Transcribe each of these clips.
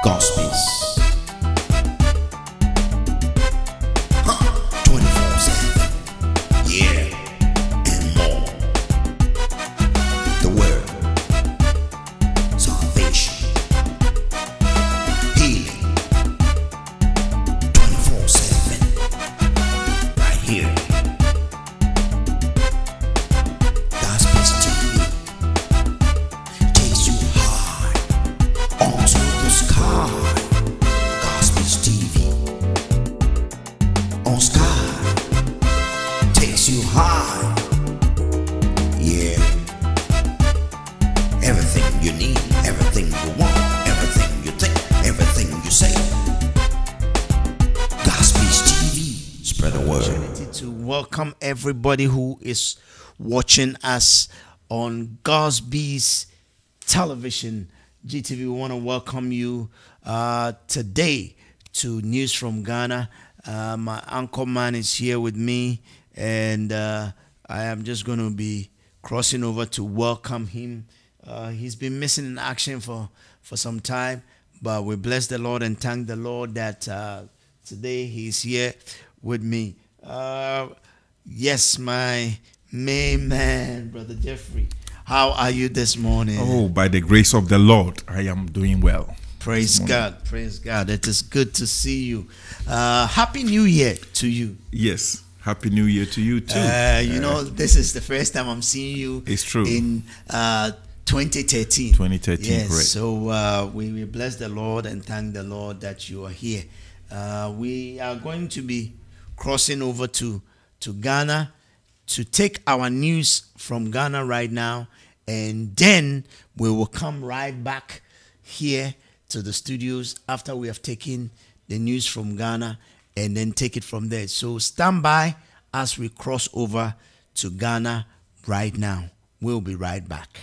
Gospels 24/7, yeah, and more. The word, salvation, healing, 24/7, right here. Gospels TV takes you high onto the sky. Gospels TV on sky takes you high. Yeah, everything you need, everything you want, everything you think, everything you say. Gospels TV, spread the word. To welcome everybody who is watching us on Gospels Television GTV. We want to welcome you today to News from Ghana. My uncle man is here with me, and I am just going to be crossing over to welcome him. He's been missing in action for some time, but we bless the Lord and thank the Lord that today he's here with me. Yes, my main man, Brother Jeffrey. How are you this morning? Oh, by the grace of the Lord, I am doing well. Praise God. Praise God. It is good to see you. Happy New Year to you. Yes. Happy New Year to you too. You know, this is the first time I'm seeing you. It's true. In 2013. 2013, yes. correct. So we bless the Lord and thank the Lord that you are here. We are going to be crossing over to Ghana to take our news from Ghana right now, and then we will come right back here to the studios after we have taken the news from Ghana and then take it from there. So stand by as we cross over to Ghana right now. We'll be right back.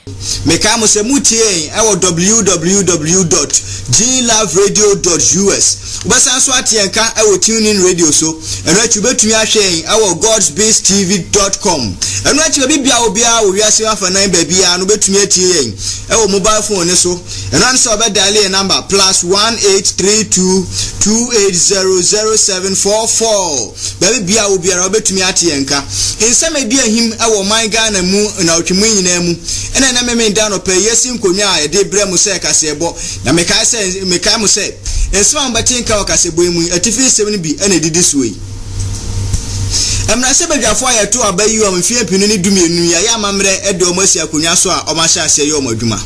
Mekamo se mutie ewo www.gloveradio.us. Ubasa so atienka ewo tuning radio so. Eno achi betumi ahwe ewo godsbastetv.com. Eno achi bibia obia owiase afanan babia no betumi atie ewo mobile phone ne so. Eno anse obedale number +183228000744. Babia obia obetumi atienka. Inseme bia him ewo man Ghana mu na otwemu nyinamu ena na meme down opa yesi nkonwa a de brɛ mu sɛ kasebo na mekai mu sɛ ensema mbatinka wa kasebo mu atifi sɛm ne bi ena didi suoi emna sɛ badwafo ayeto abayi o mfie pinu ne dumienu ya ya mamrɛ ede o masi akonwa so a o ma hya ase ye o madwuma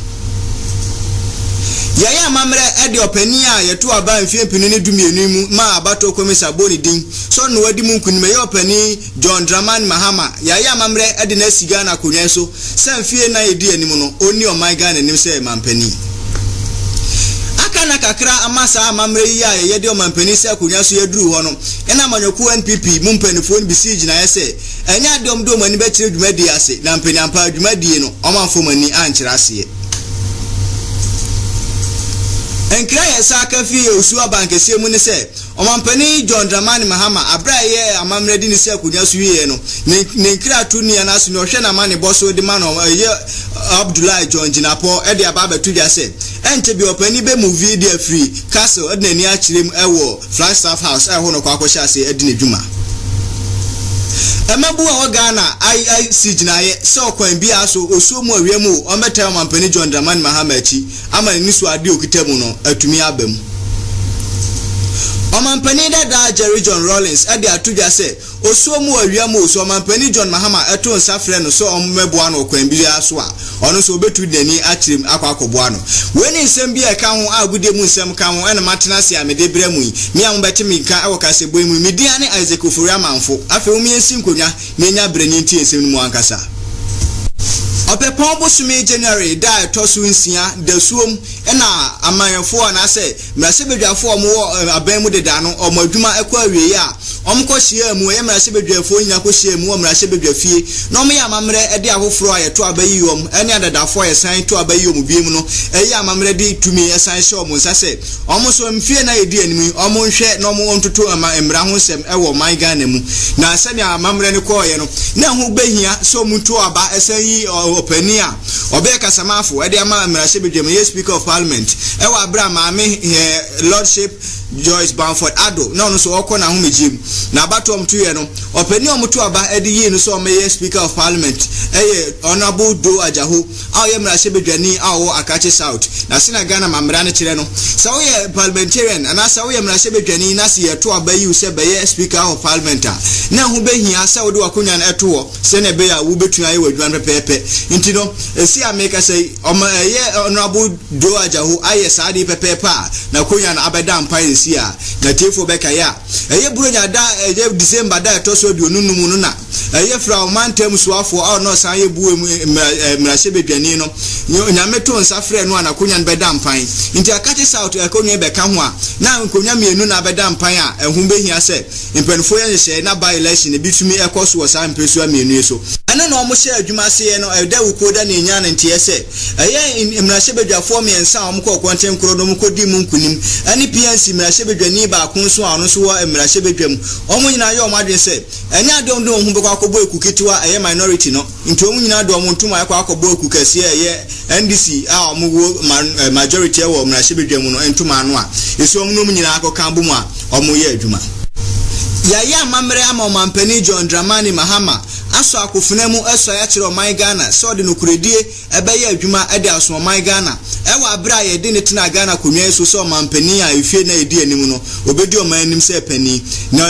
ya mamrɛ ede opani a yeto aba mfie pinu ne dumienu mu ma abato komisa boni din so no wadi mu nkunime ye opani John Dramani Mahama ya mamrɛ ede na siga na akonwa so sɛ mfie na yedi anim no oni o man Ghana nim sɛ mampani na kakra amasa amamre yi a yede o mampani sɛ akonwa so yeduru ho no ena manyoku NPP mu mpanifo no bisi gina ye sɛ enya adom do mani be kire dwumadi ase na mpani ampa dwumadi no o manfo mani ankyira ase enkra yesa ka fi osu abankese mu ne se omampani John Dramani Mahama abraye amamre di ne se akonwa so yiye no ne nkra tu ne na so ne ohwe na mane boso di ma no ye Abdullah John Jinapo e de aba betu dia se ente bi opani be movie dia free castle e de nani a kirem e wo Flagstaff House e ho no kwakosha ase e di ne dwuma Emabu a Ghana I sijinaye se okwan bi aso osuo mu awiemu o meta omampani John Dramani Mahama achi ama ni so ade okitamu no atumi abam omampani da Jerry John Rawlings ade atudwa se osuo mu awiemu so omampani John Mahama eto nsafre no so omeboa no okwan bi aso a ono so obetu dani akirem akwakoboa no weni nsem bi eka ho agude mu nsem ka ho ena matena se amede brɛ mu mi am bɛte mi ka ewo kasebo mu mi dia ne Isaac Ofori amanfo afi umi ensi nkonwa na nya brɛ ni nti nsem mu ankasa Opepon bosume January da tosu nsia da suom ena amanfo na se mrasebedwafo mo aban mu deda no omadwuma ekwa awie ya omkohia mu ye mrasebedwafo nya kohia mu mrasebedwafie no me ya mamre ede ahoforo ayeto abayiyom ene adadafo yesan to abayiyom biem no eyi amamre de tumi yesan hye omo nsase omo so mfie na yedi anim omo nhwe no omo ontoto emra ho nsem ewo man Ghana mu na sani amamre ne koye no na ho behia so mutu aba esan yi openia obe kasamafo e de ama mmerase bedwam ye speaker of parliament e wa abra maame lordship Joyce Bamford Ado na ono so okọ na homejim na abatom tuye no openi omutu aba e de yi no so omeye speaker of parliament eye honorable Do Ajaho a ye mmerase bedwani a wo Akache South na sina Ghana mamra ne kire no sa wo ye parliamentarian ana sa wo ye mmerase bedwani na se ye to aba yi se beye speaker of parliament na ho behia sa wo de wakonya na eto wo se na be ya wo betua ye wadwan pepepe nti no esi ameka say ye honorable Do Ajaho aye saadi pepepe na konya na abeda mpa sia na tefo beka ya eye buronya da December da to so dio nunum no na eye fra o mantem so afo a no san ye buwe mrase bedwani no nyame to nsa frɛ no ana konya beda mpan nti Akache South akonya beka ho a na nkonya mienu na beda mpan a ehun behia sɛ mpanfo ye hye na by election bitumi ekoso wo sa mpesu a mienu so ana na omo hye adwuma se no eda wukoda na nya na ntie sɛ eye mrase bedwafo miensa omo kɔ kɔntem kro no mo kodi mu nkunim ani PNC mrase bedwani ba kunso a no so wo mrase bedwam omo nyina ye omo adwen sɛ enya de omo ho bekɔ akɔbɔ ekuketiwa eye minority no nti omo nyina de omo ntuma akɔ akɔbɔ ekukase eye NDC a omo wo majority e wo mrase bedwam no ntuma no a eso omo no nyina akɔka bom a omo ye adwuma ya mamre ama mampani John Dramani Mahama aso akofuna mu eso ya kire oman Ghana so de nokuredie ebeye adwuma ede aso oman Ghana ewa abra ye de ne tena Ghana konwa so mampani a efie na edi anim no obedi oman anim se pani na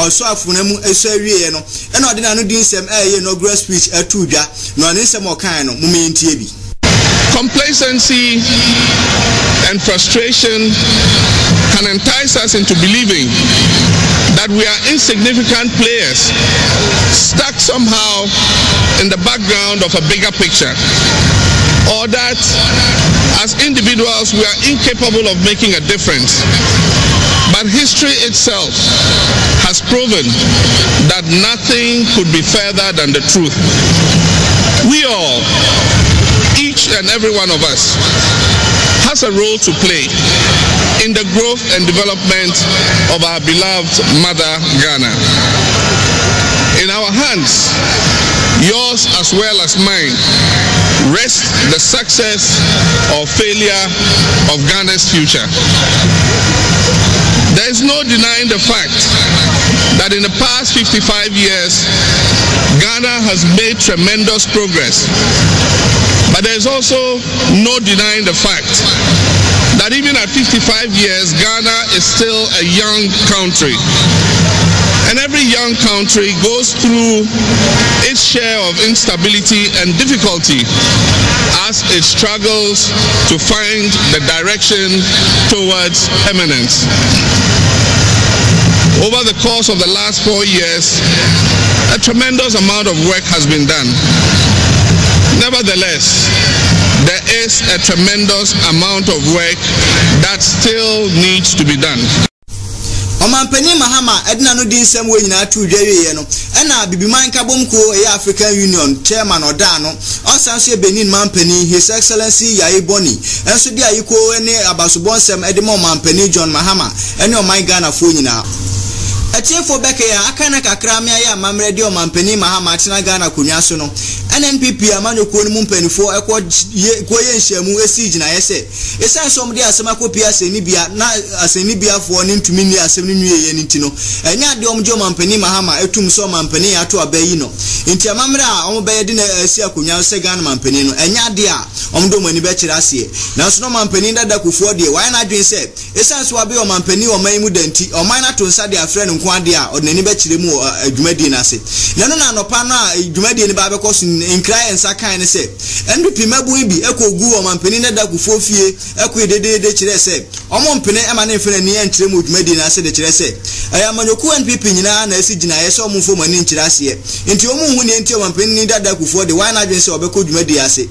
oso afuna mu eso awie no e na ode na no din sem eye inaugural speech atudwa no ne sem okan no mumentie bi. Complacency and frustration can entice us into believing that we are insignificant players stuck somehow in the background of a bigger picture, or that as individuals we are incapable of making a difference. But history itself has proven that nothing could be further than the truth. We all, each and every one of us, has a role to play in the growth and development of our beloved mother Ghana. In our hands, yours as well as mine, rests the success or failure of Ghana's future. There is no denying the fact that in the past 55 years, Ghana has made tremendous progress. But there is also no denying the fact that even at 55 years, Ghana is still a young country. And every young country goes through its share of instability and difficulty as it struggles to find the direction towards eminence. Over the course of the last 4 years, a tremendous amount of work has been done. Nevertheless, there is a tremendous amount of work that still needs to be done. Omampani Mahama edna no din sem we nyina tu dwawe no na bibiman kabomko e African Union chairman oda no osanso Benin mampani His Excellency Yayi Boni enso dia yiko ne abasobon sem edema omampani John Mahama ene oman Ghana fo nyina atiefo beke ya akana kakra me ya mamre de omampani Mahama tena Ghana konwa so no NNPP amanyokuo ni mumpanifo ekwo ye nhyiamu esi gina yese esa som de asema kopi aseni bia na aseni bia fo ne ntumi ni asem ni nwie ye nti no enya de omjo mampani Mahama etum so mampani ato abayi no nti amamre a ombe de na esi akonwa se Ghana mampani no enya de a omdo mani be kira ase na so no mampani dada kufuo de why na dwen se esa so abe omampani oman mu danti oman na to nsa de afre ne nko ade a odnani be kire mu adwumadi na ase na no na anopa na adwumadi ne ba be koso nkrai ensa kan ne se NDP mabu bi ekogu omampani na da kufuo fie ekwe dedede kire se omompene ema na mfene ni enkire mu adwumadi na ase de kire se ayamanyoku NPP nyina na esi gina ye se omfo mani nkire ase nti omunhu ne nti omampani ni dada kufuo de why na dwen se obekọ adwumadi ase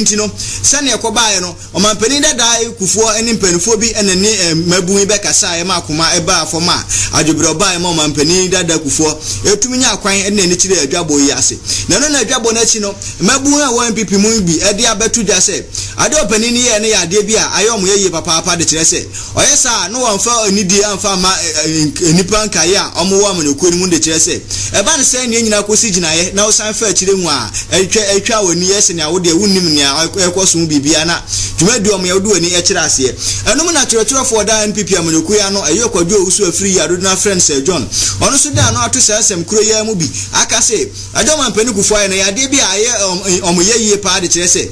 nti no sane ekobae no omampani dada kufuo eni mpanifo bi enani mabu be kasa e makoma eba afoma adwobere obae ma omampani dada kufuo etumi nya kwan ene ni kire adwabo yi ase na no na adwabo na akyi no mabu a won pipi mu bi e de abetu dwa se ade opani ni ye ne ya de bi a ayom ye papa de kire se oyesa no won fa onidi amfa ma nipa nkaye a omo wo amanyoko ni mu de kire se e ba ne se ne nyina kosi ginaye na osan fa kire mu a etwa woni yese ne awode wunnim ne ekoso mu bibia na dwumadi omo ye wode woni e kire ase enum na kire for da NPP amanyoko ya no ayo kwadwo usu afiri ya do na friend Sir John ono so da no ato sasem kuro ya mu bi aka se adoma mpani kufo ya na ya de bi aye omo ye pa de kire se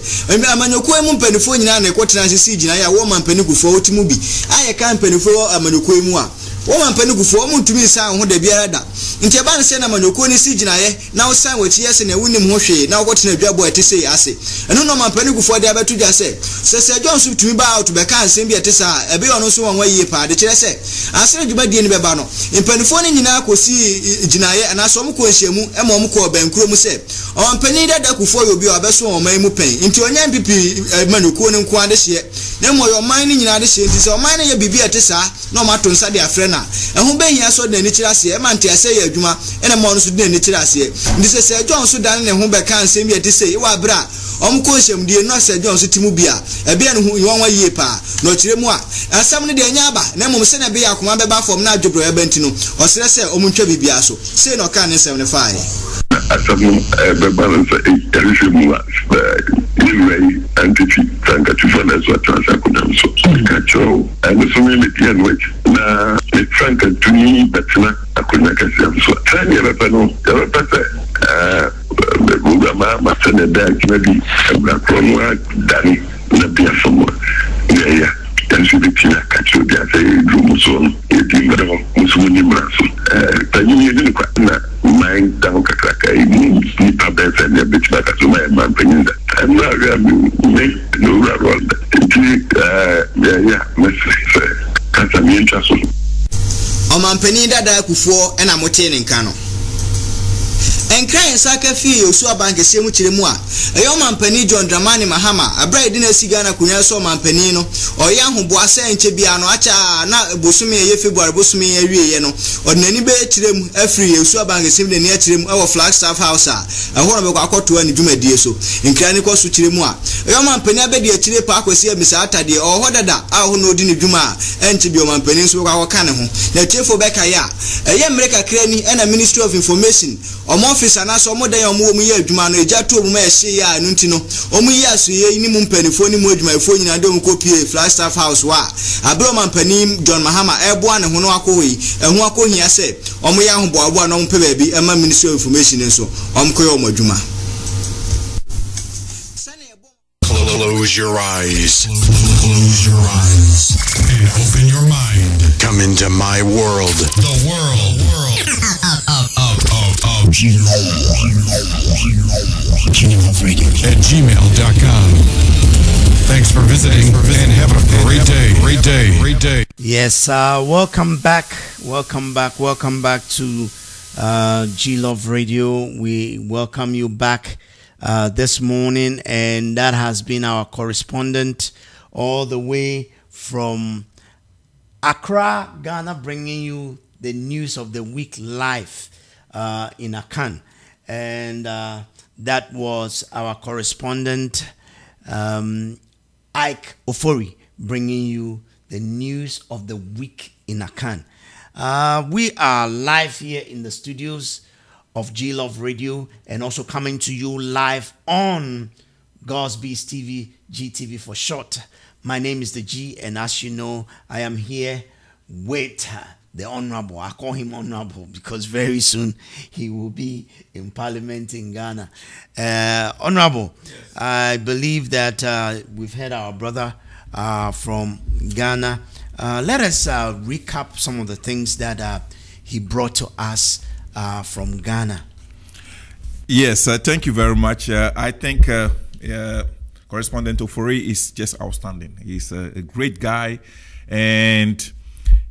amanyoko mu mpanifo nyina na ekotena sisi gina ya wo mampani kufo otimu bi aye kan mpanifo amanyoko mu a wo mampani kufo wo ntumi san ho da biara da nti eba ne se na amanyoko ni si gina ye na wo san wachi ye se na wunim ho hwe na wo kotena dwabo ete se ase eno no mampani kufo de abetu dwa se Sir John so tumi ba out be kan sem bi ete sa ebe ono so won ye pa de kire se asere dwuma die ni be ba no mpanifo ni nyina kosi gina ye na so mo ko nhyiamu e mo ko bankuro mu se o mampani da kufo yo bi o abeso o man mu pen nti onya pipi amanyoko ni nko ade hye na mo yo man ni nyina de hye nti se o man ne ye bibi ete sa na o mato nsa de afre na ehun behia so de ni kire ase e man te ase ye adwuma ena mo no so de ni kire ase ndi se Sir John so dan ne ho be kan sem ye te se wa bra omko hyem die no Sir John so timu bia e bia ne hu yon wa yie pa no kire mu a asam ne de anya aba na mo se na be ya koma be ba fom na adwobro e benti no o sere se omuntwa bibia so se no kan ne sem ne faaye asamu be balance e mu anyway entity tanga to finance what transaction so kacho and so many and which na frank to me but na akuna kasi so tani ya pano ya pata buga ma sana da kibi na konwa dani na bia somo ya yansibitina kacho bia sai rumuso yedi ngara musumuni mraso tani yedi kwa na mind down kakaka ni pabesa ni bitima kasuma ma penyinda na ya me no rarol nti ya mesese kasa mi ntaso omampani dada kufuo na mote ne nka no enkran saka fi osu abanke se mu kire mu a eyo mampani John Dramani Mahama abride na siga na kunya so mampani no oya hobo asa enche bia no acha na bosumi ye February bosumi ye wiye no odnani be kire mu afri osu abanke se mu ne kire mu e wo Flagstaff House a ehoro be kwa akoto ani dwumadie so enkran ne koso kire mu a eyo mampani abedi kire pa akwesi emisa atade oho dada a ho no di ne dwuma enche bia mampani so kwa ka ne ho na chefo be ka ya eye America krani na Ministry of Information officer na so modan omo mu ye adwuma no eja to omo ma ehye ya anu nti no omo yi asoye ni mu mpanifo ni mu adwuma ifo nyina de omo kopie Flagstaff House wa abro mampani John Mahama ebo ane ho no akoyi eho akohia se omo ya hobo abo na omo pe ba bi ema Ministry of Information nso omo koyo omo adwuma. Close your eyes. Close your eyes. And open your mind. Come into my world. The world of G-Love Radio at gmail.com. Thanks for visiting and have a great day. Great day. Yes, welcome back to G-Love Radio. We welcome you back this morning, and that has been our correspondent all the way from Accra, Ghana, bringing you the news of the week live in Akan. And that was our correspondent Ike Ofori, bringing you the news of the week in Akan. We are live here in the studios of G-Love Radio, and also coming to you live on God's Beast TV, GTV for short. My name is the G, and as you know, I am here with the Honorable. I call him Honorable because very soon he will be in Parliament in Ghana. Honorable, yes. I believe that we've had our brother from Ghana. Let us recap some of the things that he brought to us from Ghana. Yes, thank you very much. I think Correspondent Ofori is just outstanding. He's a great guy, and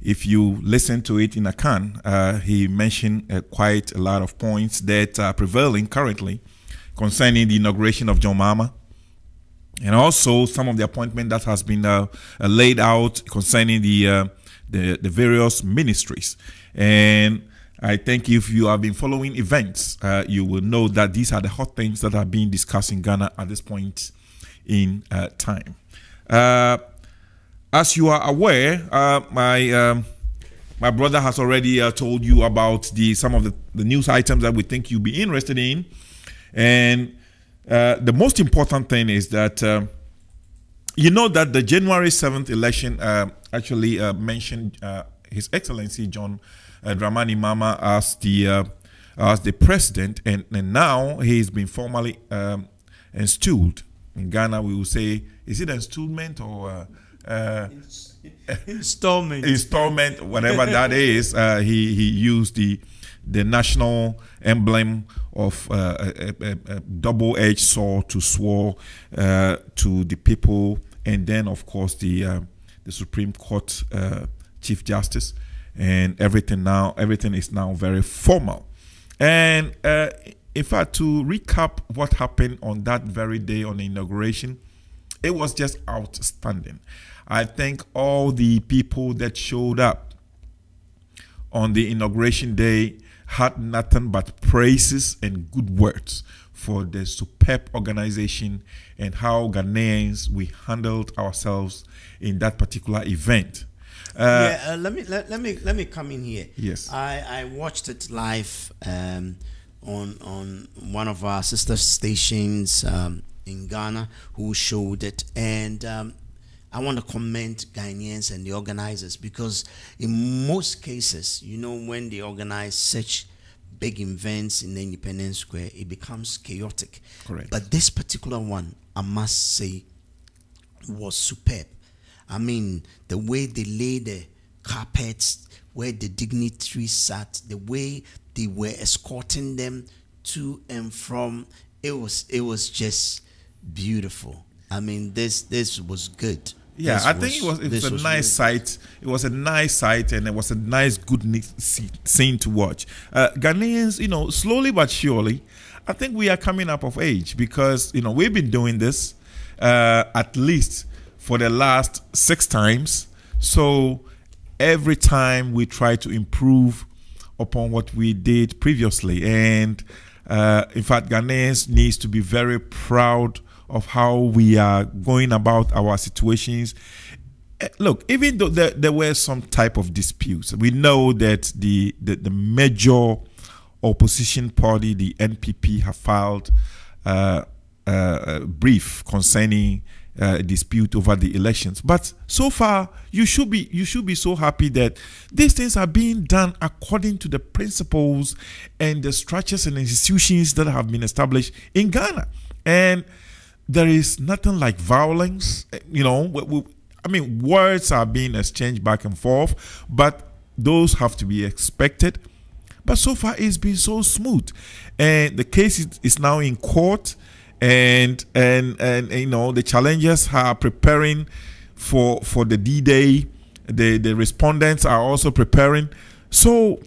if you listen to it in Akan, he mentioned quite a lot of points that are prevailing currently concerning the inauguration of John Mahama, and also some of the appointment that has been laid out concerning the various ministries. And I think if you have been following events, you will know that these are the hot things that are being discussed in Ghana at this point in time. As you are aware, my brother has already told you about some of the news items that we think you'll be interested in. And the most important thing is that you know that the January 7th election actually mentioned His Excellency John Dramani Mahama as the president, and now he's been formally installed. In Ghana, we will say, is it installment or installment? Installment, whatever that is. He used the national emblem of a double-edged sword to swear to the people, and then of course the Supreme Court Chief Justice. And everything is now very formal. And in fact, to recap what happened on that very day on the inauguration, it was just outstanding. I think all the people that showed up on the inauguration day had nothing but praises and good words for the superb organization and how Ghanaians we handled ourselves in that particular event. Let me come in here. Yes, I watched it live on one of our sister stations in Ghana, who showed it, and I want to commend Ghanaians and the organizers, because in most cases, you know, when they organize such big events in the Independence Square, it becomes chaotic. Correct. But this particular one, I must say, was superb. I mean, the way they laid the carpets, where the dignitaries sat, the way they were escorting them to and from, it was just beautiful. I mean, this was good. Yeah, I think it was a nice sight. It was a nice sight, and it was a nice, good scene to watch. Ghanaians, you know, slowly but surely, I think we are coming up of age, because, you know, we've been doing this at least for the last 6 times. So every time we try to improve upon what we did previously. And in fact, Ghanaians needs to be very proud of how we are going about our situations. Look, even though there were some type of disputes, we know that the major opposition party, the NPP, have filed a brief concerning a dispute over the elections. But so far, you should be so happy that these things are being done according to the principles and the structures and institutions that have been established in Ghana. And there is nothing like violence. You know, I mean, words are being exchanged back and forth, but those have to be expected. But so far, it's been so smooth, and the case is now in court. And you know, the challengers are preparing for the D-Day. The respondents are also preparing. So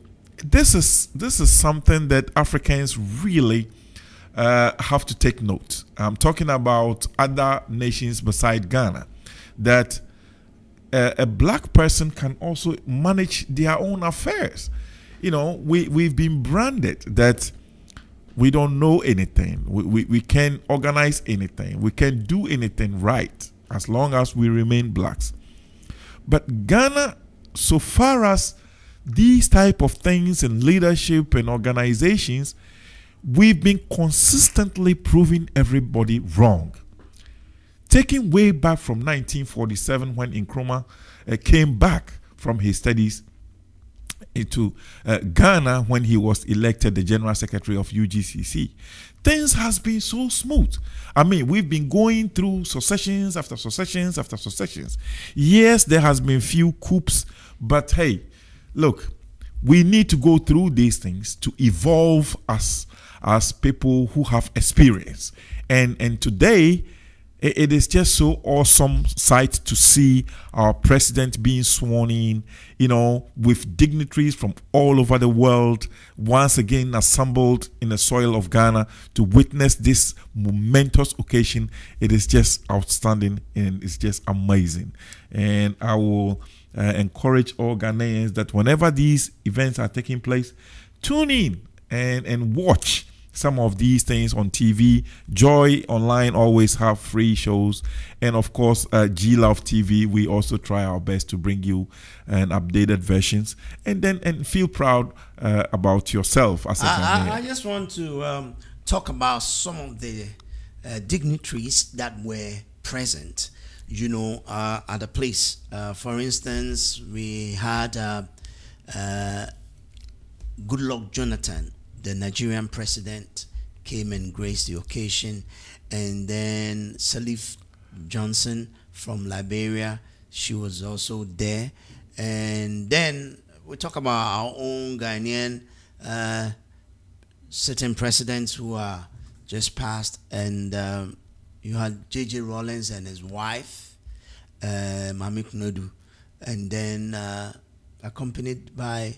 this is something that Africans really have to take note. I'm talking about other nations beside Ghana, that a black person can also manage their own affairs. You know, we've been branded that we don't know anything. We can't organize anything. We can't do anything right as long as we remain blacks. But Ghana, so far as these type of things in leadership and organizations, we've been consistently proving everybody wrong. Taking way back from 1947, when Nkrumah came back from his studies into Ghana, when he was elected the General Secretary of UGCC, things has been so smooth. I mean, we've been going through successions after successions after successions. Yes, there has been few coups, but hey, look, we need to go through these things to evolve as people who have experience. And today, It is just so awesome sight to see our president being sworn in, with dignitaries from all over the world once again assembled in the soil of Ghana to witness this momentous occasion. It is just outstanding and it's just amazing. And I will encourage all Ghanaians that whenever these events are taking place, tune in and watch some of these things on TV. Joy Online always have free shows, and of course G Love TV, we also try our best to bring you an updated versions, and feel proud about yourself as a Ghanaian. I just want to talk about some of the dignitaries that were present, at the place. For instance, we had Goodluck Jonathan, the Nigerian president, came and graced the occasion. And then Salif Johnson from Liberia, she was also there. And then we talk about our own Ghanaian certain presidents who are just passed. And you had J.J. Rawlings and his wife, Mami Kunodu. And then accompanied by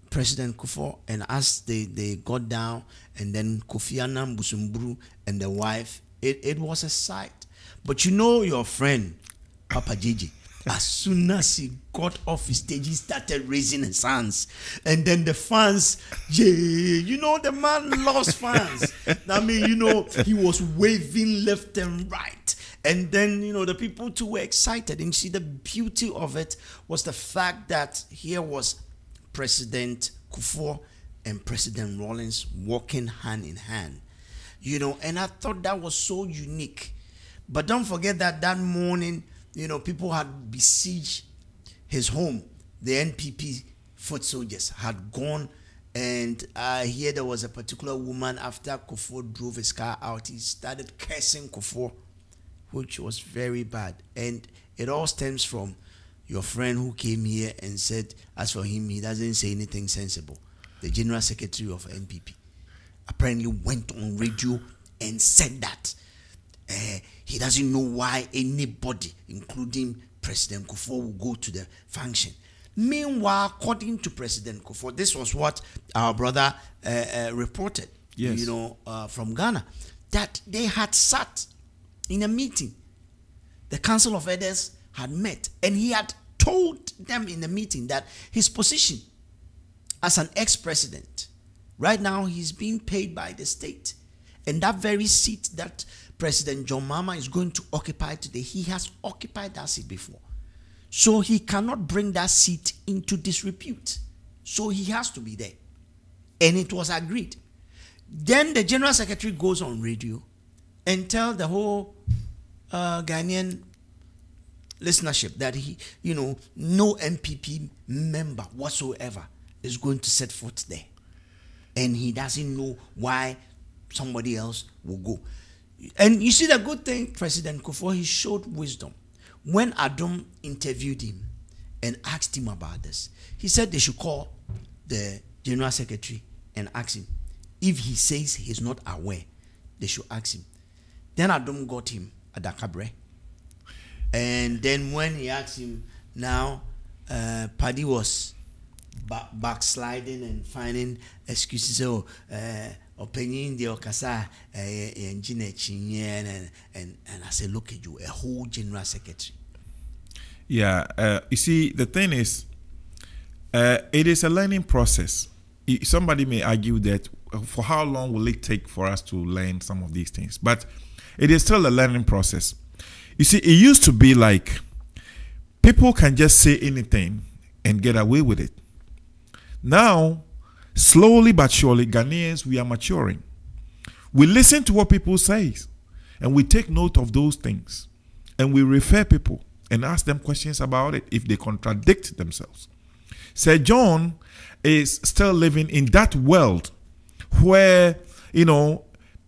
President Kufuor, and as they got down, and then Kofi Annan Busumburu and the wife, it was a sight. But your friend, Papa JJ, as soon as he got off his stage, he started raising his hands. And then the fans, the man loves fans. I mean, he was waving left and right. And then, the people too were excited. And you see, the beauty of it was the fact that here was President Kufuor and President Rawlings walking hand in hand, and I thought that was so unique. But don't forget that morning, people had besieged his home. The NPP foot soldiers had gone, and I hear there was a particular woman, after Kufuor drove his car out, he started cursing Kufuor, which was very bad. And it all stems from your friend who came here and said, as for him, he doesn't say anything sensible. The General Secretary of NPP apparently went on radio and said that he doesn't know why anybody, including President Kufuor, will go to the function. Meanwhile, according to President Kufuor, this was what our brother reported, yes, from Ghana, that they had sat in a meeting. The Council of Elders had met, and he had told them in the meeting that his position as an ex-president, right now he's being paid by the state, and that very seat that President John Mahama is going to occupy today, he has occupied that seat before, so he cannot bring that seat into disrepute, so he has to be there, and it was agreed. Then the General Secretary goes on radio and tells the whole Ghanaian listenership that no MPP member whatsoever is going to set foot there, and he doesn't know why somebody else will go. And you see, the good thing, President Kufuor, he showed wisdom. When Adom interviewed him and asked him about this, he said they should call the General Secretary and ask him. If he says he's not aware, they should ask him. Then Adom got him at Dakabre. And then when he asked him, now Paddy was backsliding and finding excuses. Opinion the Okasa and I said, look at you, a whole General Secretary. Yeah, you see, the thing is, it is a learning process. Somebody may argue that for how long will it take for us to learn some of these things? But it is still a learning process. You see, it used to be like people can just say anything and get away with it. Now, slowly but surely, Ghanaians, we are maturing. We listen to what people say and we take note of those things and we refer people and ask them questions about it if they contradict themselves. Sir John is still living in that world where,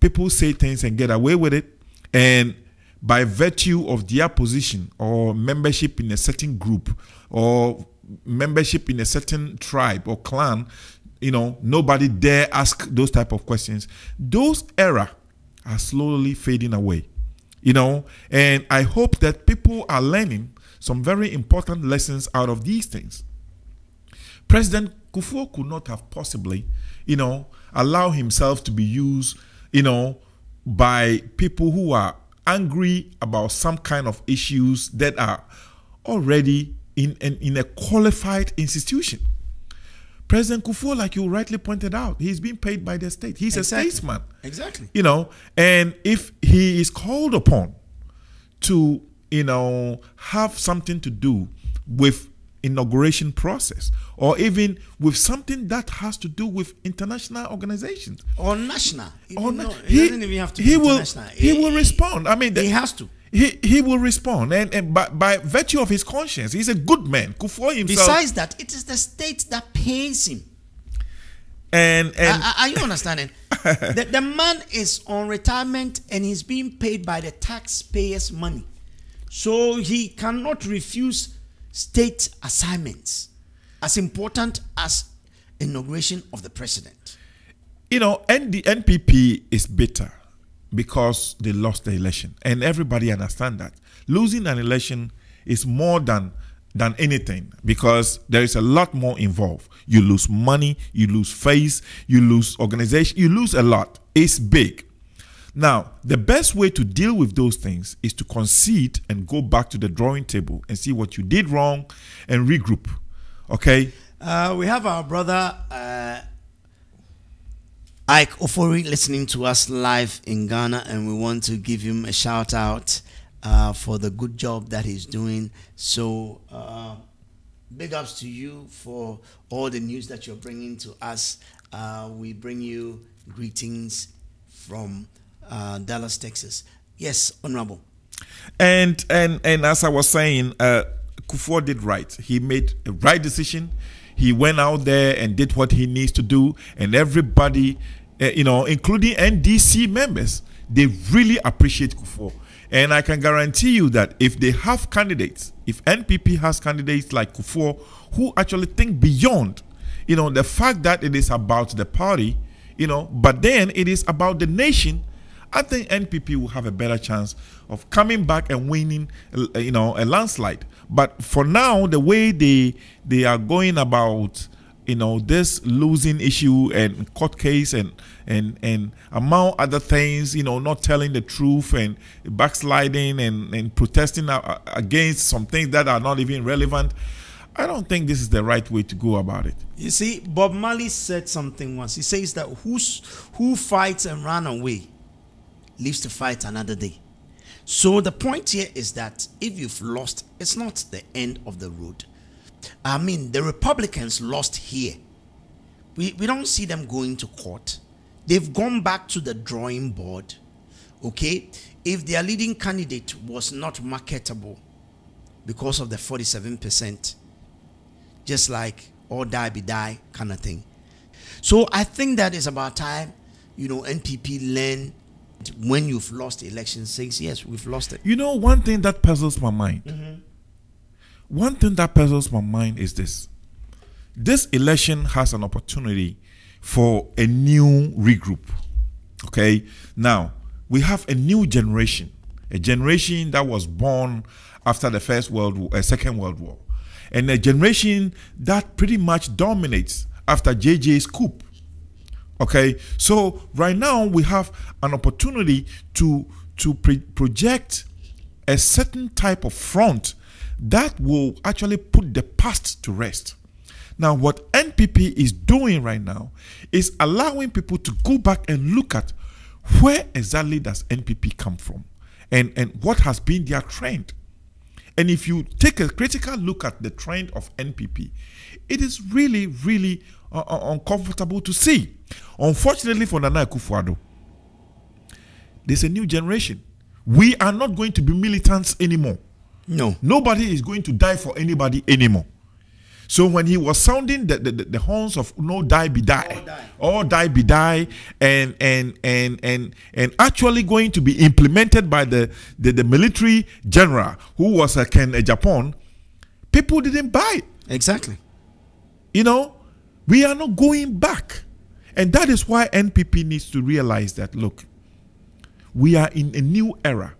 people say things and get away with it, and by virtue of their position or membership in a certain group or membership in a certain tribe or clan, nobody dare ask those type of questions. Those era are slowly fading away. you know, and I hope that people are learning some very important lessons out of these things. President Kufuor could not have possibly, you know, allow himself to be used, you know, by people who are angry about some kind of issues that are already in a qualified institution. President Kufuor, like you rightly pointed out, he's being paid by the state. He's a statesman. Exactly. You know, and if he is called upon to, you know, have something to do with inauguration process, or even with something that has to do with international organizations or national, or he doesn't even have to be international. He will respond. I mean, he has to. He will respond, and by virtue of his conscience, he's a good man. Kufuor himself. Besides that, it is the state that pays him. And are you understanding? the man is on retirement and he's being paid by the taxpayers' money, so he cannot refuse state assignments as important as inauguration of the president. You know, and the NPP is bitter because they lost the election, and everybody understands that. Losing an election is more than anything, because there is a lot more involved. You lose money, you lose face, you lose organization, you lose a lot. It's big. Now, the best way to deal with those things is to concede and go back to the drawing table and see what you did wrong and regroup. Okay? We have our brother Ike Ofori listening to us live in Ghana, and we want to give him a shout out for the good job that he's doing. So big ups to you for all the news that you're bringing to us. We bring you greetings from Dallas, Texas. Yes, Honorable. And as I was saying, Kufuor did right. He made a right decision. He went out there and did what he needs to do, and everybody, you know, including NDC members, they really appreciate Kufuor. And I can guarantee you that if they have candidates, if NPP has candidates like Kufuor who actually think beyond, you know, the fact that it is about the party, you know, but then it is about the nation, I think NPP will have a better chance of coming back and winning, you know, a landslide. But for now, the way they are going about, you know, this losing issue and court case and among other things, you know, not telling the truth and backsliding and protesting against some things that are not even relevant, I don't think this is the right way to go about it. You see, Bob Marley said something once. He says that who fights and run away lives to fight another day. So the point here is that if you've lost, it's not the end of the road. I mean, the Republicans lost here. We don't see them going to court. They've gone back to the drawing board. Okay? If their leading candidate was not marketable because of the 47%, just like or die be die kind of thing. So I think that is about time, you know, NPP learn when you've lost the election, says yes, we've lost it. You know, one thing that puzzles my mind. One thing that puzzles my mind is this. This election has an opportunity for a new regroup. Okay? Now, we have a new generation. A generation that was born after the Second World War. And a generation that pretty much dominates after JJ's coup. Okay, so right now we have an opportunity to project a certain type of front that will actually put the past to rest. Now, what NPP is doing right now is allowing people to go back and look at where exactly does NPP come from and what has been their trend. And if you take a critical look at the trend of NPP, it is really, really uncomfortable to see. Unfortunately for Nana Akufo-Addo, there's a new generation. We are not going to be militants anymore. No. Nobody is going to die for anybody anymore. So when he was sounding the horns of no die be die, or die be die, and actually going to be implemented by the military general who was Ken Japan, people didn't buy it. Exactly. You know, we are not going back. And that is why NPP needs to realize that, look, we are in a new era.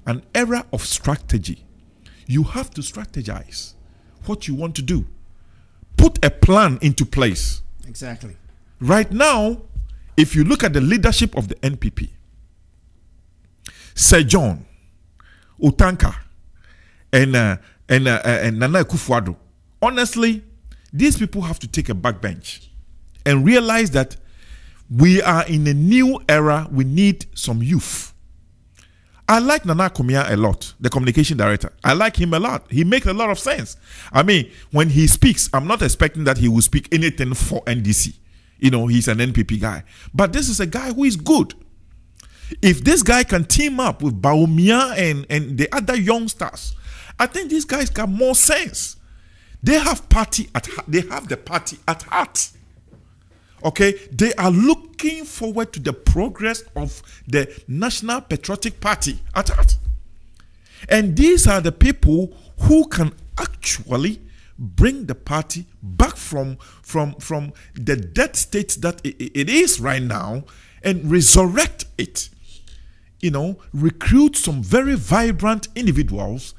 an era of strategy. You have to strategize what you want to do. Put a plan into place. Exactly. Right now, if you look at the leadership of the NPP, Sir John Otanka and Nana Akufo-Addo, honestly, these people have to take a backbench and realize that we are in a new era. We need some youth. I like Nana Komia a lot, the communication director. I like him a lot. He makes a lot of sense. I mean, when he speaks, I'm not expecting that he will speak anything for NDC. You know, he's an NPP guy. But this is a guy who is good. If this guy can team up with Bawumia and the other youngsters, I think these guys got more sense. They have the party at heart. Okay, they are looking forward to the progress of the National Patriotic Party at heart. And these are the people who can actually bring the party back from the dead state that it is right now and resurrect it. You know, recruit some very vibrant individuals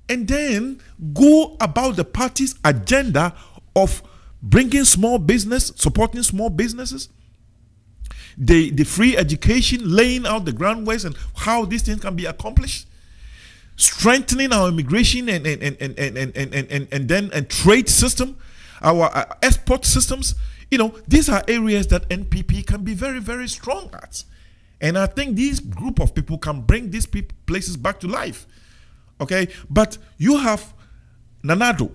and then go about the party's agenda of bringing small business, supporting small businesses, the free education, laying out the groundworks and how these things can be accomplished, strengthening our immigration and trade system, our export systems. You know, these are areas that NPP can be very, very strong at. And I think this group of people can bring these places back to life. Okay? But you have Nana Addo,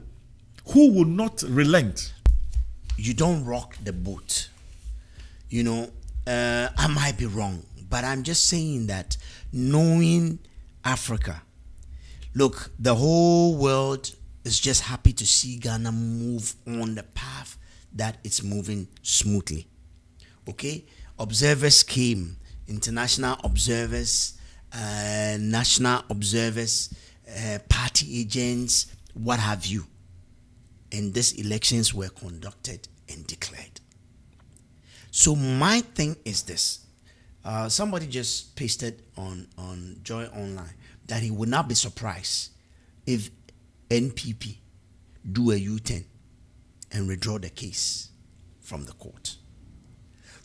who will not relent. You don't rock the boat. You know, I might be wrong, but I'm just saying that knowing Africa, look, the whole world is just happy to see Ghana move on the path that it's moving smoothly. Okay? Observers came, international observers, national observers, party agents, what have you. And these elections were conducted and declared. So my thing is this. Somebody just pasted on Joy Online that he would not be surprised if NPP do a U-turn and withdraw the case from the court.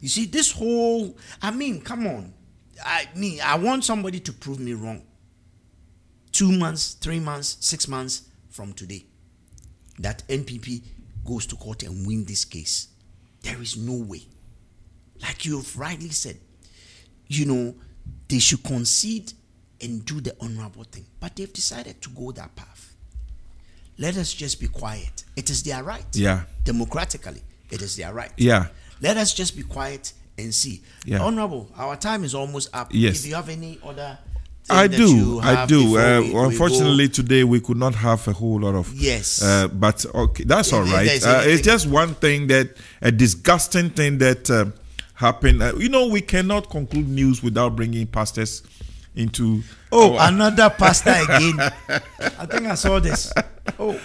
You see, this whole, I mean, come on. I want somebody to prove me wrong. 2 months, 3 months, 6 months from today, that NPP goes to court and win this case. There is no way. Like you've rightly said, you know, they should concede and do the honorable thing. But they've decided to go that path. Let us just be quiet. It is their right. Yeah. Democratically, it is their right. Yeah. Let us just be quiet and see. Yeah. Honorable, our time is almost up. Yes. If you have any other... I do. Unfortunately, today we could not have a whole lot of. Yes. But okay, that's all right. It's just one thing a disgusting thing that happened. You know, we cannot conclude news without bringing pastors into. Oh, another pastor again. I think I saw this. Oh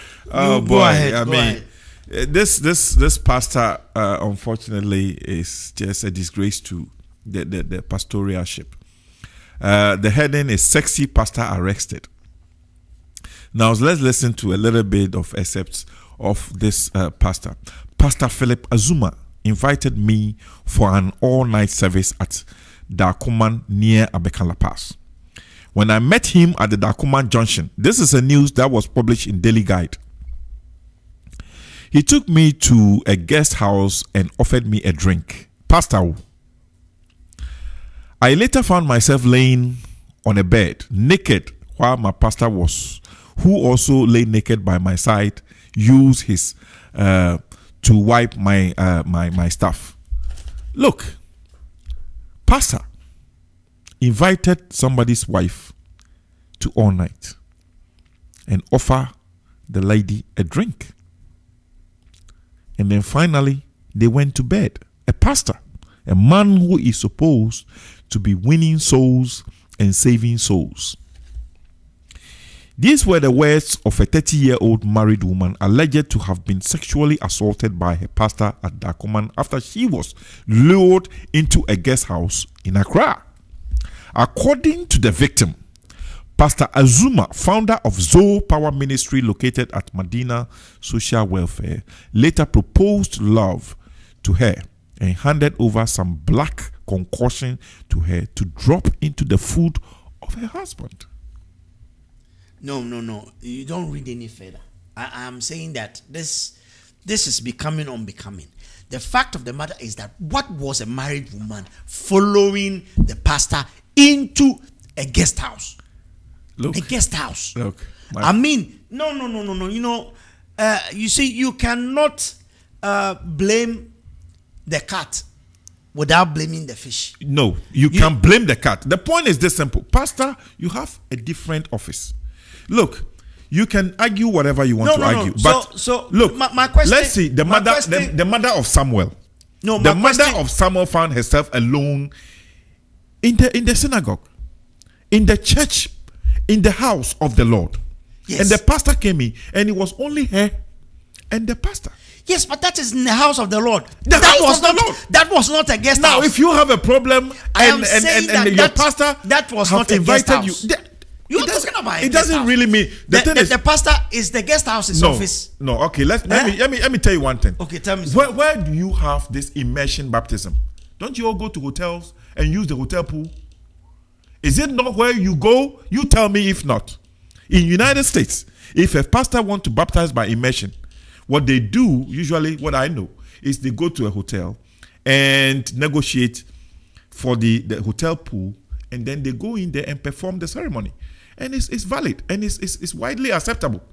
boy. Go ahead. This pastor, unfortunately, is just a disgrace to the pastoralship. The heading is "Sexy Pastor Arrested." Now let's listen to a little bit of excerpts of this pastor. Pastor Philip Azuma invited me for an all-night service at Dakuman near Abekala Pass. When I met him at the Dakuman Junction, this is a news that was published in Daily Guide. He took me to a guest house and offered me a drink. Pastor, I later found myself laying on a bed, naked, while my pastor who also lay naked by my side, used his to wipe my stuff. Look, pastor invited somebody's wife to all night and offer the lady a drink. And then finally, they went to bed. A pastor, a man who is supposed to be winning souls and saving souls. These were the words of a 30-year-old married woman alleged to have been sexually assaulted by her pastor at Dakuman after she was lured into a guest house in Accra. According to the victim, Pastor Azuma, founder of Zoe Power Ministry located at Medina Social Welfare, later proposed love to her and handed over some black concoction to her to drop into the food of her husband. No. You don't read any further. I am saying that this is becoming unbecoming. The fact of the matter is that what was a married woman following the pastor into a guest house? Look, a guest house. Look, I mean, no. You know, you see, you cannot blame the cat without blaming the fish. No, you can blame the cat. The point is this simple. Pastor, you have a different office. Look, you can argue whatever you want to argue. But so look, my question, let's see the mother, the mother of Samuel. No, the mother of Samuel found herself alone in the synagogue, in the church, in the house of the Lord. Yes. And the pastor came in, and it was only her and the pastor. Yes, but that is in the house of the Lord. That was not a guest house. Now, if you have a problem and your pastor that was not a guest house. You're talking about it doesn't really mean the pastor is the guest house's office. No, okay. Let me tell you one thing. Okay, tell me. Where do you have this immersion baptism? Don't you all go to hotels and use the hotel pool? Is it not where you go? You tell me if not. In United States, if a pastor wants to baptize by immersion, what they do, usually what I know, is they go to a hotel and negotiate for the hotel pool, and then they go in there and perform the ceremony. And it's valid and it's widely acceptable.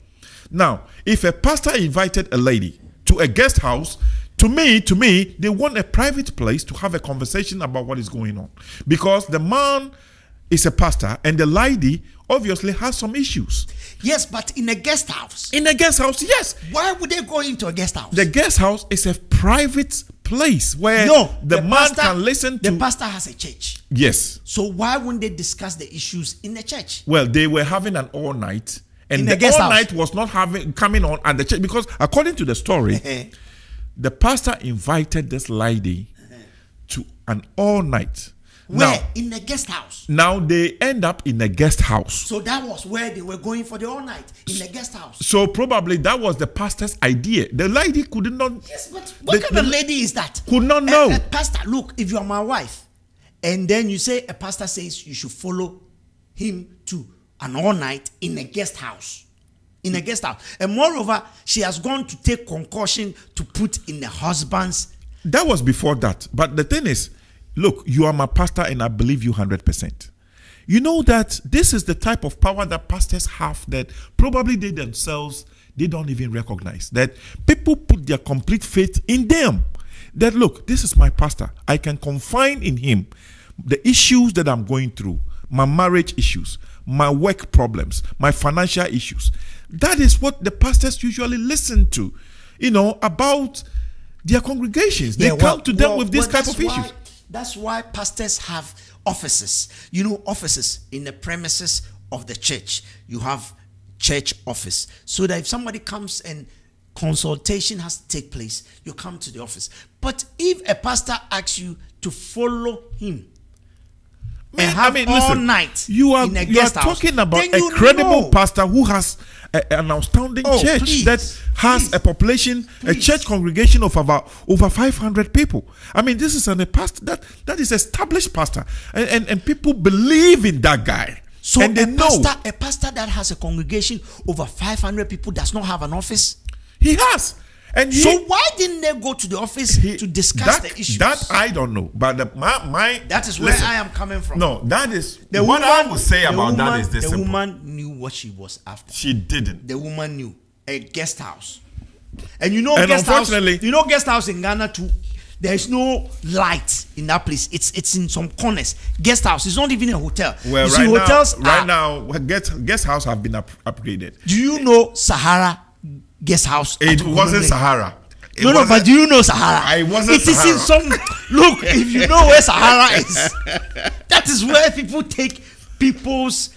Now, if a pastor invited a lady to a guest house, to me, they want a private place to have a conversation about what is going on. Because the man is a pastor and the lady obviously has some issues. Yes, but in a guest house. In a guest house, yes. Why would they go into a guest house? The guest house is a private place where the man pastor, can listen to. The pastor has a church. Yes. So why wouldn't they discuss the issues in the church? Well, they were having an all night, and the all night was not coming on at the church because according to the story, the pastor invited this lady to an all night. Where? Now, in the guest house. Now they end up in a guest house. So that was where they were going for the all night, in the guest house. So probably that was the pastor's idea. The lady could not. Yes, but what kind of lady is that? Could not know. A pastor, look, if you are my wife, and then you say a pastor says you should follow him to an all night in a guest house. In a guest house. And moreover, she has gone to take concoction to put in the husband's. That was before that. But the thing is, look, you are my pastor and I believe you 100%. You know that this is the type of power that pastors have that probably they themselves, they don't even recognize. That people put their complete faith in them. That look, this is my pastor. I can confide in him the issues that I'm going through, my marriage issues, my work problems, my financial issues. That is what the pastors usually listen to, about their congregations. They come to them with this type of issues. That's why pastors have offices. Offices in the premises of the church. You have church office. So that if somebody comes and consultation has to take place, you come to the office. But if a pastor asks you to follow him all night you are in a guest house, talking about a credible pastor who has an outstanding church that has a population, a church congregation of about over 500 people. I mean, this is a pastor that is established pastor, and people believe in that guy. So and a pastor that has a congregation over 500 people does not have an office. He has. So why didn't they go to the office to discuss the issues? That I don't know. But that is where I am coming from. No, that is what I would say about that is this. The woman knew what she was after. She didn't. The woman knew a guest house, and guest house in Ghana too. There is no light in that place. It's in some corners. Guest house. It's not even a hotel. Well, right now, guest house have been upgraded. Do you know Sahara guest house? It wasn't Sahara. No, but do you know Sahara? I wasn't Sahara. It is in some. Look, if you know where Sahara is, that is where people take people's,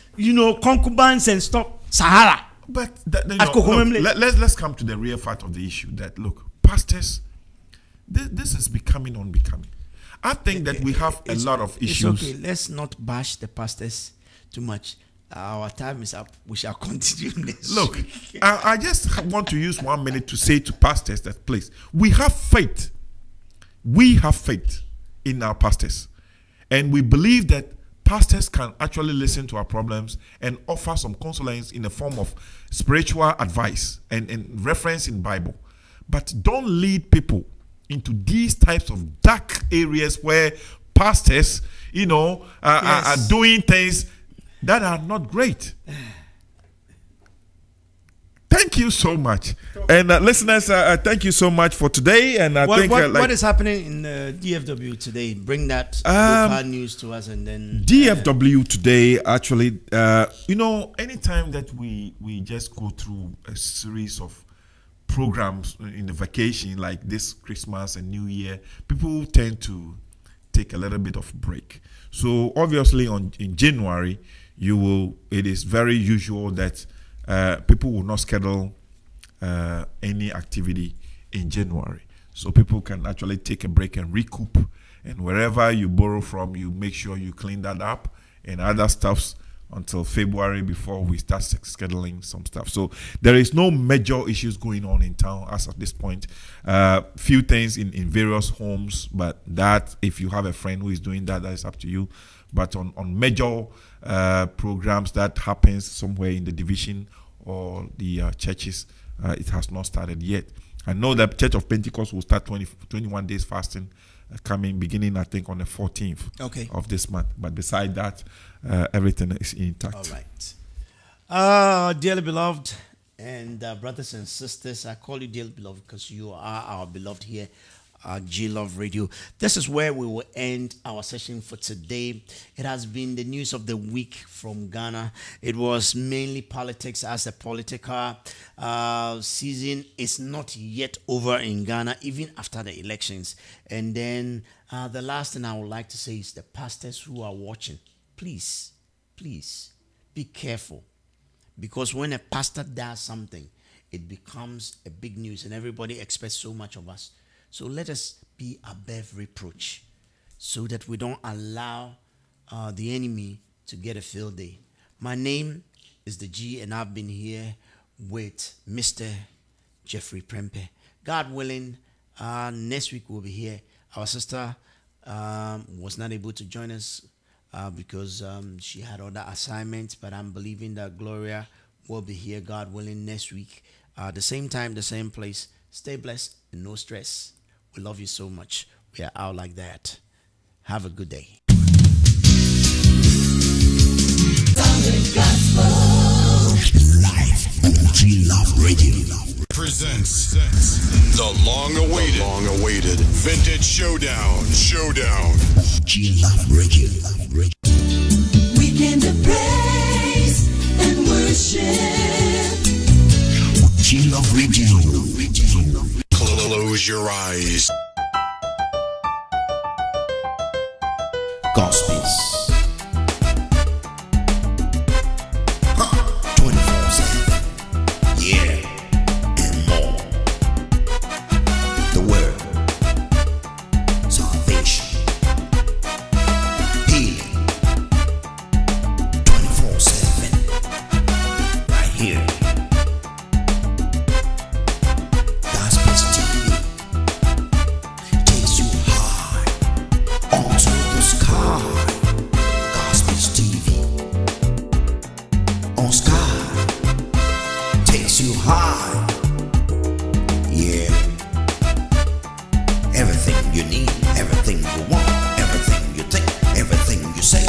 concubines and stuff. Sahara. But let's come to the real fact of the issue. That look, pastors, this is becoming unbecoming. I think that we have a lot of issues. It's okay. Let's not bash the pastors too much. Our time is up. We shall continue next Look, week. I just want to use 1 minute to say to pastors that, please, we have faith. We have faith in our pastors. And we believe that pastors can actually listen to our problems and offer some consolence in the form of spiritual advice and reference in Bible. But don't lead people into these types of dark areas where pastors, are doing things that are not great. Thank you so much. And listeners, thank you so much for today. And what is happening in DFW today? Bring that local news to us, and then DFW today. Actually, anytime that we just go through a series of programs in the vacation like this Christmas and New Year, people tend to take a little bit of break. So obviously, in January, it is very usual that people will not schedule any activity in January. So people can actually take a break and recoup. And wherever you borrow from, you make sure you clean that up and other stuffs until February before we start scheduling some stuff. So there is no major issues going on in town as at this point. Few things in various homes, but that if you have a friend who is doing that, that is up to you. But on major programs that happens somewhere in the division or the churches, it has not started yet. I know that Church of Pentecost will start 21 days fasting beginning, I think, on the 14th of this month. But beside that, everything is intact. All right. Dearly beloved and brothers and sisters, I call you dearly beloved because you are our beloved here at G Love Radio. This is where we will end our session for today. It has been the news of the week from Ghana. It was mainly politics, as the political season is not yet over in Ghana, even after the elections. And then the last thing I would like to say is the pastors who are watching, please be careful. Because when a pastor does something, it becomes a big news and everybody expects so much of us. So let us be above reproach so that we don't allow the enemy to get a field day. My name is the G, and I've been here with Mr. Jeffrey Prempeh. God willing, next week we'll be here. Our sister was not able to join us because she had other assignments, but I'm believing that Gloria will be here, God willing, next week. The same time, the same place. Stay blessed and no stress. We love you so much. We are out like that. Have a good day. Live on G Love Radio presents the long-awaited Vintage Showdown. G Love Radio. Weekend of praise and worship. G Love Radio. Close your eyes. Gospels. 24/7. Yeah. And more. The word. Salvation. Healing. 24/7. Right here. Gospels TV takes you high onto the sky. Gospels TV on sky takes you high. Yeah. Everything you need, everything you want, everything you think, everything you say.